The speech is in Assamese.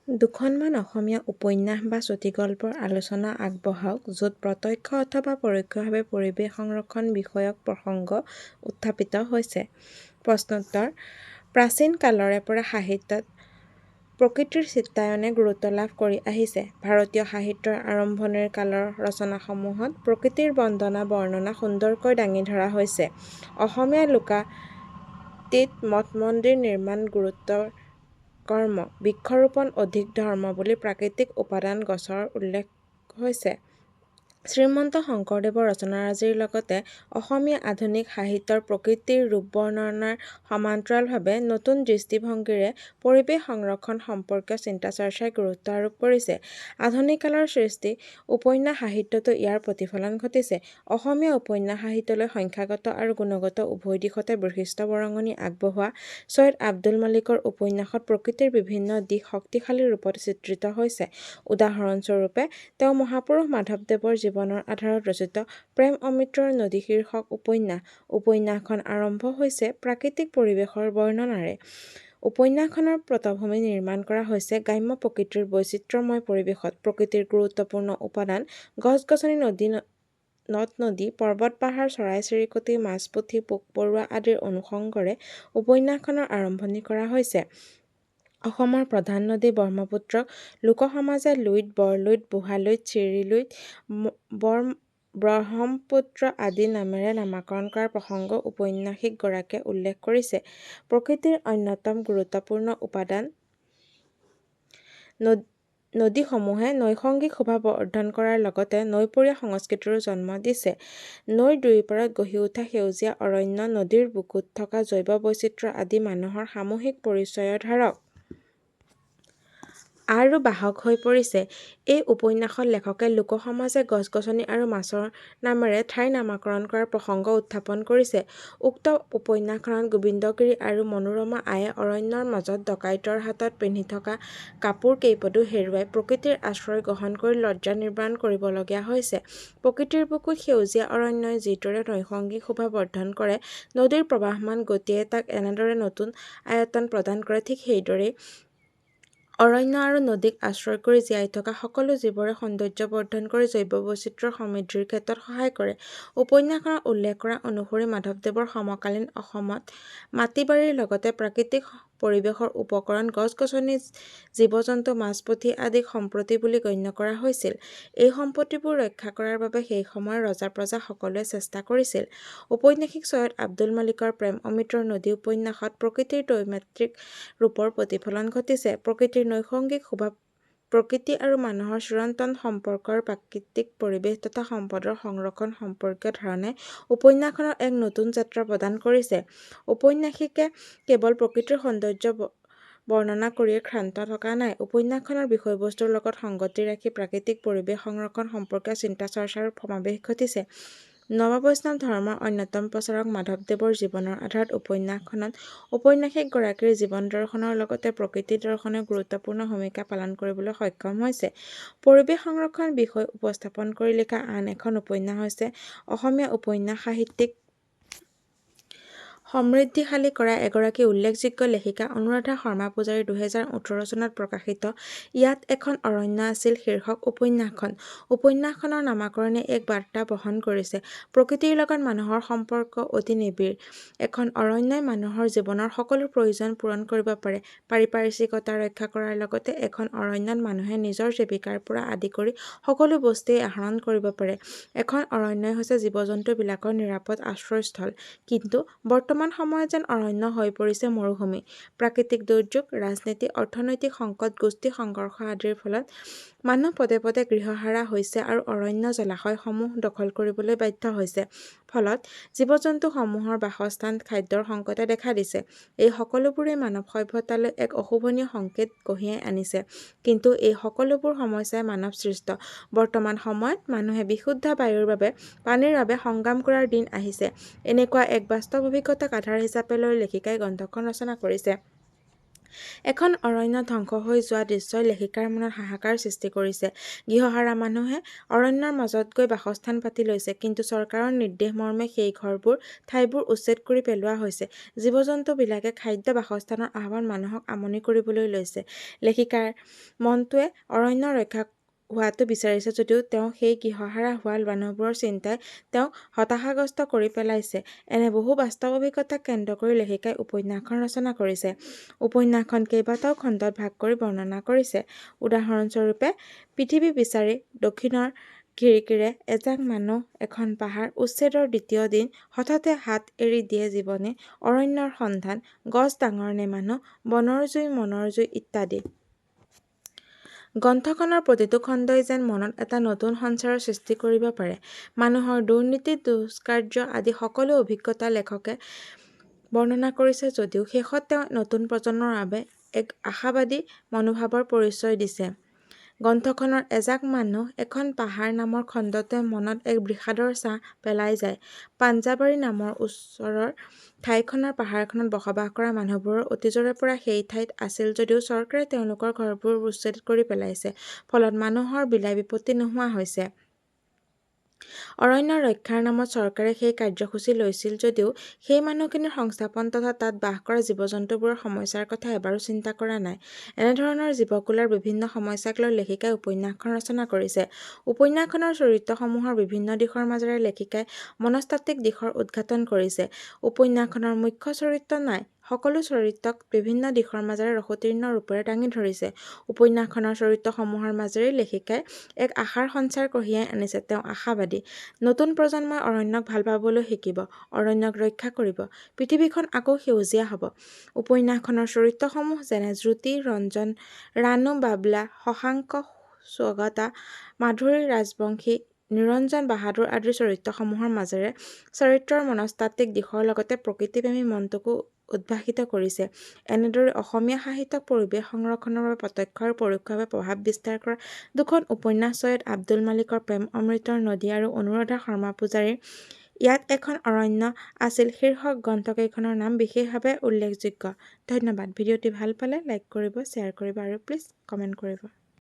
দুখনমান অসমীয়া উপন্যাস বা চুটিগল্পৰ আলোচনা আগবঢ়াওক য'ত প্ৰত্যক্ষ অথবা পৰোক্ষভাৱে পৰিৱেশ সংৰক্ষণ বিষয়ক প্ৰসংগ উত্থাপিত হৈছে। প্ৰশ্নোত্তৰ: প্ৰাচীন কালৰে পৰা সাহিত্যত প্ৰকৃতিৰ চিত্ৰায়নে গুৰুত্ব লাভ কৰি আহিছে। ভাৰতীয় সাহিত্যৰ আৰম্ভণিৰ কালৰ ৰচনাসমূহত প্ৰকৃতিৰ বন্দনা বৰ্ণনা সুন্দৰকৈ দাঙি ধৰা হৈছে। অসমীয়া লোকাতীত মঠ-মন্দিৰ নিৰ্মাণ গুৰুতৰ কৰ্ম, বৃক্ষৰোপণ অধিক ধৰ্ম বুলি প্ৰাকৃতিক উপাদান গছৰ উল্লেখ হৈছে। শ্ৰীমন্ত শংকৰদেৱৰ ৰচনাৰাজিৰ লগতে অসমীয়া আধুনিক সাহিত্যৰ প্ৰকৃতিৰ ৰূপ বৰ্ণনাৰ সমান্তৰালভাৱে নতুন দৃষ্টিভংগীৰে পৰিৱেশ সংৰক্ষণ সম্পৰ্কীয় চিন্তা-চৰ্চাই গুৰুত্ব আৰোপ কৰিছে। আধুনিক কালৰ সৃষ্টি উপন্যাস সাহিত্যতো ইয়াৰ প্ৰতিফলন ঘটিছে। অসমীয়া উপন্যাস সাহিত্যলৈ সংখ্যাগত আৰু গুণগত উভয় দিশতে বৈশিষ্ট্য বৰঙণি আগবঢ়োৱা ছৈয়দ আব্দুল মালিকৰ উপন্যাসত প্ৰকৃতিৰ বিভিন্ন দিশ শক্তিশালী ৰূপত চিত্ৰিত হৈছে। উদাহৰণস্বৰূপে তেওঁ মহাপুৰুষ মাধৱদেৱৰ জীৱনৰ আধাৰত ৰচিত প্ৰেম অমৃতৰ নদী শীৰ্ষক উপন্যাস। উপন্যাসখন আৰম্ভ হৈছে প্ৰাকৃতিক পৰিৱেশৰ বৰ্ণনাৰে। উপন্যাসখনৰ পটভূমি নিৰ্মাণ কৰা হৈছে গ্ৰাম্য প্ৰকৃতিৰ বৈচিত্ৰ্যময় পৰিৱেশত। প্ৰকৃতিৰ গুৰুত্বপূৰ্ণ উপাদান গছ-গছনি, নদ-নদী, পৰ্বত-পাহাৰ, চৰাই-চিৰিকটি, মাছ-পুঠি, পোক-পৰুৱা আদিৰ অনুষংগৰে উপন্যাসখনৰ আৰম্ভণি কৰা হৈছে। অসমৰ প্ৰধান নদী ব্ৰহ্মপুত্ৰক লোকসমাজে লুইত, বৰলুইত, বুঢ়ালুইত, চিৰিলুইত, ব্ৰহ্মপুত্ৰ আদি নামেৰে নামাকৰণ কৰাৰ প্ৰসংগ ঔপন্যাসিকগৰাকীয়ে উল্লেখ কৰিছে। প্ৰকৃতিৰ অন্যতম গুৰুত্বপূৰ্ণ উপাদান নদীসমূহে নৈসৰ্গিক শোভা বৰ্ধন কৰাৰ লগতে নৈপৰীয়া সংস্কৃতিৰো জন্ম দিছে। নৈৰ দুয়োপাৰত গঢ়ি উঠা সেউজীয়া অৰণ্য, নদীৰ বুকুত থকা জৈৱ বৈচিত্ৰ্য আদি মানুহৰ সামূহিক পৰিচয়ৰ ধাৰক আৰু বাহক হৈ পৰিছে। এই উপন্যাসত লেখকে লোকসমাজে গছ-গছনি আৰু মাছৰ নামেৰে ঠাইৰ নামাকৰণ কৰাৰ প্ৰসংগ উত্থাপন কৰিছে। উক্ত উপন্যাসখনত গোবিন্দগিৰি আৰু মনোৰমা আয়ে অৰণ্যৰ মাজত ডকাইতৰ হাতত পিন্ধি থকা কাপোৰ কেইপদো হেৰুৱাই প্ৰকৃতিৰ আশ্ৰয় গ্ৰহণ কৰি লজ্জা নিবাৰণ কৰিবলগীয়া হৈছে। প্ৰকৃতিৰ বুকুত সেউজীয়া অৰণ্যই যিদৰে নৈসৰ্গিক শোভা বৰ্ধন কৰে, নদীৰ প্ৰবাহমান গতিয়ে তাক এনেদৰে নতুন আয়তন প্ৰদান কৰে, ঠিক সেইদৰেই অৰণ্য আৰু নদীক আশ্ৰয় কৰি জীয়াই থকা সকলো জীৱৰে সৌন্দৰ্য বৰ্ধন কৰি জৈৱ বৈচিত্ৰ্যৰ সমৃদ্ধিৰ ক্ষেত্ৰত সহায় কৰে। উপন্যাসখনত উল্লেখ কৰা অনুসৰি মাধৱদেৱৰ সমকালীন অসমত মাটি-বাৰীৰ লগতে প্ৰাকৃতিক পৰিৱেশৰ উপকৰণ গছ-গছনি, জীৱ-জন্তু, মাছ-পুঠি আদিক সম্পত্তি বুলি গণ্য কৰা হৈছিল। এই সম্পত্তিবোৰ ৰক্ষা কৰাৰ বাবে সেই সময়ৰ ৰজা-প্ৰজা সকলোৱে চেষ্টা কৰিছিল। ঔপন্যাসিক ছৈয়দ আব্দুল মালিকৰ প্ৰেম অমৃতৰ নদী উপন্যাসত প্ৰকৃতিৰ ত্ৰৈমাত্ৰিক ৰূপৰ প্ৰতিফলন ঘটিছে। প্ৰকৃতিৰ নৈসৰ্গিক শোভা প্ৰকৃতি আৰু মানুহৰ চিৰন্তন সম্পৰ্ক আৰু প্ৰাকৃতিক পৰিৱেশ তথা সম্পদৰ সংৰক্ষণ সম্পৰ্কীয় ধাৰণাই উপন্যাসখনত এক নতুন যাত্ৰা প্ৰদান কৰিছে। ঔপন্যাসিকে কেৱল প্ৰকৃতিৰ সৌন্দৰ্য বৰ্ণনা কৰিয়ে ক্ষান্ত থকা নাই। উপন্যাসখনৰ বিষয়বস্তুৰ লগত সংগতি ৰাখি প্ৰাকৃতিক পৰিৱেশ সংৰক্ষণ সম্পৰ্কীয় চিন্তা-চৰ্চাৰো সমাৱেশ ঘটিছে। নৱবৈষ্ণৱ ধৰ্মৰ অন্যতম প্ৰচাৰক মাধৱদেৱৰ জীৱনৰ আধাৰত উপন্যাসখনত ঔপন্যাসিকগৰাকীৰ জীৱন দৰ্শনৰ লগতে প্ৰকৃতি দৰ্শনেও গুৰুত্বপূৰ্ণ ভূমিকা পালন কৰিবলৈ সক্ষম হৈছে। পৰিৱেশ সংৰক্ষণ বিষয় উপস্থাপন কৰি লিখা আন এখন উপন্যাস হৈছে অসমীয়া উপন্যাস সাহিত্যিক সমৃদ্ধিশালী কৰা এগৰাকী উল্লেখযোগ্য লেখিকা অনুৰাধা শৰ্মা পূজাৰীৰ ২০১৮ চনত প্ৰকাশিত ইয়াত এখন অৰণ্য আছিল শীৰ্ষক উপন্যাসখন। উপন্যাসখনৰ নামকৰণে এক বাৰ্তা বহন কৰিছে। প্ৰকৃতিৰ লগত মানুহৰ সম্পৰ্ক অতি নিবিড়। এখন অৰণ্যই মানুহৰ জীৱনৰ সকলো প্ৰয়োজন পূৰণ কৰিব পাৰে। পাৰিপাৰ্শ্বিকতা ৰক্ষা কৰাৰ লগতে এখন অৰণ্যত মানুহে নিজৰ জীৱিকাৰ পৰা আদি কৰি সকলো বস্তুৱেই আহৰণ কৰিব পাৰে। এখন অৰণ্যই হৈছে জীৱ-জন্তুবিলাকৰ নিৰাপদ আশ্ৰয়স্থল। কিন্তু বৰ্তমান সময়ত যেন অৰণ্য হৈ পৰিছে মৰুভূমি। প্ৰাকৃতিক দুৰ্যোগ, ৰাজনীতি, অৰ্থনৈতিক সংকট, গোষ্ঠী সংঘৰ্ষ আদিৰ ফলত মানুহ পদে পদে গৃহহাৰা হৈছে আৰু অৰণ্য, জলাশয়সমূহ দখল কৰিবলৈ বাধ্য হৈছে। ফলত জীৱ-জন্তুসমূহৰ বাসস্থান, খাদ্যৰ সংকটে দেখা দিছে। এই সকলোবোৰেই মানৱ সভ্যতালৈ এক অশুভনীয় সংকেত কঢ়িয়াই আনিছে। কিন্তু এই সকলোবোৰ সমস্যাই মানৱ সৃষ্ট। বৰ্তমান সময়ত মানুহে বিশুদ্ধ বায়ুৰ বাবে, পানীৰ বাবে সংগ্ৰাম কৰাৰ দিন আহিছে। এনেকুৱা এক বাস্তৱ অভিজ্ঞতাক আধাৰ হিচাপে লৈ লেখিকাই গ্ৰন্থখন ৰচনা কৰিছে। এখন অৰণ্য ধ্বংস হৈ যোৱা দৃশ্যই লেখিকাৰ মনত হাহাকাৰ সৃষ্টি কৰিছে। গৃহহাৰা মানুহে অৰণ্যৰ মাজত গৈ বাসস্থান পাতি লৈছে, কিন্তু চৰকাৰৰ নিৰ্দেশ মৰ্মে সেই ঠাইবোৰ উচ্ছেদ কৰি পেলোৱা হৈছে। জীৱ-জন্তুবিলাকে খাদ্য বাসস্থানৰ আহ্বান মানুহক আমনি কৰিবলৈ লৈছে। লেখিকাৰ মনটোৱে অৰণ্য ৰক্ষা হোৱাটো বিচাৰিছে যদিও তেওঁ সেই গৃহহাৰা হোৱা মানুহবোৰৰ চিন্তাই তেওঁক হতাশাগ্ৰস্ত কৰি পেলাইছে। এনে বহু বাস্তৱ অভিজ্ঞতাক কেন্দ্ৰ কৰি লেখিকাই উপন্যাসখন ৰচনা কৰিছে। উপন্যাসখন কেইবাটাও খণ্ডত ভাগ কৰি বৰ্ণনা কৰিছে। উদাহৰণস্বৰূপে, পৃথিৱী বিচাৰি দক্ষিণৰ খিৰিকীৰে এজাক মানুহ এখন পাহাৰ উচ্ছেদৰ দ্বিতীয় দিন হঠাতে হাত এৰি দিয়ে জীৱনে, অৰণ্যৰ সন্ধান, গছ ডাঙৰ নে মানুহ, বনৰ জুই মনৰ জুই ইত্যাদি। গ্ৰন্থখনৰ প্ৰতিটো খণ্ডই যেন মনত এটা নতুন সঞ্চাৰৰ সৃষ্টি কৰিব পাৰে। মানুহৰ দুৰ্নীতি, দুষ্কাৰ্য আদি সকলো অভিজ্ঞতা লেখকে বৰ্ণনা কৰিছে যদিও শেষত তেওঁ নতুন প্ৰজন্মৰ বাবে এক আশাবাদী মনোভাৱৰ পৰিচয় দিছে। গ্ৰন্থখনৰ এজাক মানুহ এখন পাহাৰ নামৰ খণ্ডটোৱে মনত এক বিষাদৰ ছাঁ পেলাই যায়। পাঞ্জাবাৰী নামৰ ওচৰৰ ঠাইখনৰ পাহাৰখনত বসবাস কৰা মানুহবোৰ অতীজৰে পৰা সেই ঠাইত আছিল যদিও চৰকাৰে তেওঁলোকৰ ঘৰবোৰ উচ্ছেদ কৰি পেলাইছে। ফলত মানুহৰ বিলাই বিপত্তি নোহোৱা হৈছে। অৰণ্য ৰক্ষাৰ নামত চৰকাৰে সেই কাৰ্যসূচী লৈছিল যদিও সেই মানুহখিনিৰ সংস্থাপন তথা তাত বাস কৰা জীৱ-জন্তুবোৰৰ সমস্যাৰ কথা এবাৰো চিন্তা কৰা নাই। এনেধৰণৰ জীৱকুলৰ বিভিন্ন সমস্যাক লৈ লেখিকাই উপন্যাসখন ৰচনা কৰিছে। উপন্যাসখনৰ চৰিত্ৰসমূহৰ বিভিন্ন দিশৰ মাজেৰে লেখিকাই মনস্তাত্ত্বিক দিশৰ উদ্ঘাটন কৰিছে। উপন্যাসখনৰ মুখ্য চৰিত্ৰ নাই, সকলো চৰিত্ৰক বিভিন্ন দিশৰ মাজেৰে ৰসোত্তীৰ্ণ ৰূপেৰে দাঙি ধৰিছে। উপন্যাসখনৰ চৰিত্ৰসমূহৰ মাজেৰে লেখিকাই এক আশাৰ সঞ্চাৰ কঢ়িয়াই আনিছে। তেওঁ আশাবাদী। নতুন প্ৰজন্মই অৰণ্যক ভাল পাবলৈ শিকিব, অৰণ্যক ৰক্ষা কৰিব, পৃথিৱীখন আকৌ সেউজীয়া হ'ব। উপন্যাসখনৰ চৰিত্ৰসমূহ যেনে জ্যোতি, ৰঞ্জন, ৰাণু, বাবলা, শশাংক, স্বগতা, মাধুৰী, ৰাজবংশী, নিৰঞ্জন, বাহাদুৰ আদিৰ চৰিত্ৰসমূহৰ মাজেৰে চৰিত্ৰৰ মনস্তাত্ত্বিক দিশৰ লগতে প্ৰকৃতিপ্ৰেমী মনটোকো উদ্ভাসিত কৰিছে। এনেদৰে অসমীয়া সাহিত্যক পৰিৱেশ সংৰক্ষণৰ বাবে প্ৰত্যক্ষ আৰু পৰোক্ষভাৱে প্ৰভাৱ বিস্তাৰ কৰা দুখন উপন্যাস ছৈয়দ আব্দুল মালিকৰ প্ৰেম অমৃতৰ নদী আৰু অনুৰাধা শৰ্মা পূজাৰীৰ ইয়াত এখন অৰণ্য আছিল শীৰ্ষক গ্ৰন্থকেইখনৰ নাম বিশেষভাৱে উল্লেখযোগ্য। ধন্যবাদ। ভিডিঅ'টি ভাল পালে লাইক কৰিব, শ্বেয়াৰ কৰিব আৰু প্লিজ কমেণ্ট কৰিব।